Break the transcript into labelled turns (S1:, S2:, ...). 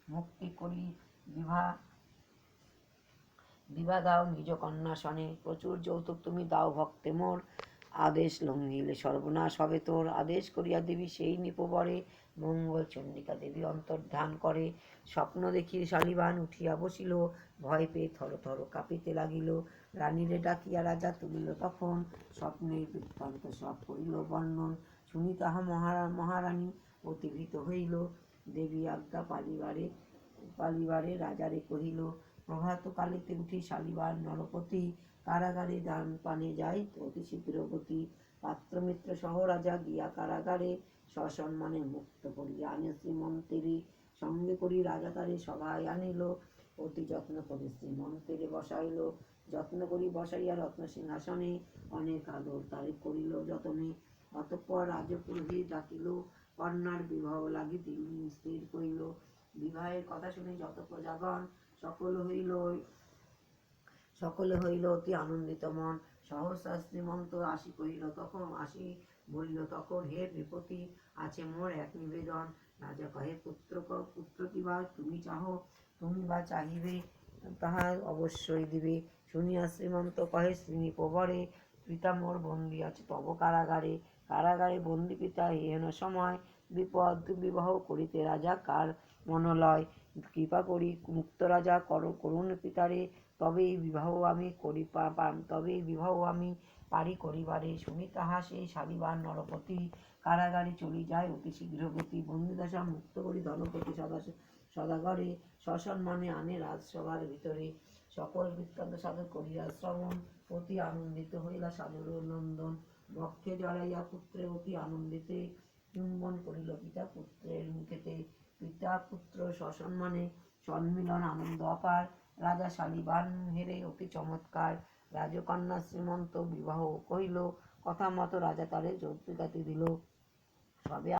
S1: মুক্তি করি বিভা দাও নিজ কন্যাসনে, প্রচুর যৌতুক তুমি দাও ভক্তে মোর, আদেশ লঙ্ঘিলে সর্বনাশ হবে তোর। আদেশ করিয়া দেবী সেই নিপবরে, মঙ্গল চণ্ডিকা দেবী অন্তর্ধান করে। স্বপ্ন দেখি শালিবান উঠিয়া বসিল, ভয় পেয়ে থর থর কাঁপিতে লাগিল। রানীরে ডাকিয়া রাজা তুলিল তখন, স্বপ্নের বৃত্তান্ত সব করিল বর্ণন। শুনি তাহা মহারানী অতিভীত হইল, দেবী আজ্ঞা পালিবারে রাজারে কহিল। প্রভাত কালেতে উঠি শালিবার নরপতি, কারাগারে দান পানে যাই অতি শীঘ্র গতি। পাত্রমিত্র সহ রাজা গিয়া কারাগারে, সসম্মানে মুক্ত করিয়া আনে শ্রীমন্তেরে। সঙ্গে করি রাজা তারে সভায় আনিল, অতি যত্ন করে শ্রীমন্তেরে বসাইল। যত্ন করি বসাইয়া রত্ন সিংহাসনে, অনেক আদর তারে করিল যতনে। অতঃপর রাজপুরোহিত ডাকিল, কন্যার বিবাহ লাগি তিনি স্থির করিল। বিবাহের কথা শুনে যত প্রজাগণ সকলে হইল অতি আনন্দিত মন। সহসা শ্রীমন্ত আসি বলিল তখন, হে নৃপতি আছে মোর এক নিবেদন। রাজা কহে, পুত্র কিবা তুমি চাহো, তুমি বা চাহিবে তাহা অবশ্যই দিবে। শুনিয়া শ্রীমন্ত কহে শ্রীনিপবরে, পিতা মোর বন্দী আছে তব কারাগারে। কারাগারে বন্দী পিতা হেন সময়, বিপদ বিবাহ করিতে রাজা কার মনলয়। কৃপা করি মুক্ত রাজা করুণ পিতারে, তবেই বিবাহ আমি পারি করিবারে। শুনি তাহা সেই শালিবান নরপতি, কারাগারে চলি যায় অতি শীঘ্র গতি। বন্দিদশা মুক্ত করি ধনপতি সদাগরে, সসম্মানে আনে রাজসভার ভিতরে। সকল বৃত্তান্ত সাধক করিয়া শ্রবণ, অতি আনন্দিত হইলা সাদর নন্দন। বক্ষে জড়াইয়া পুত্রে অতি আনন্দিতে, চুম্বন করিল পিতা পুত্রের মুখেতে। পিতা পুত্র সসম্মানে সন্মিলন আনন্দ অপার, রাজা শালিবান হেরে অতি চমৎকার। রাজকন্যা শ্রীমন্ত বিবাহ কহিল, কথা মতো রাজা তারে যৌতুকাতি দিল। সবে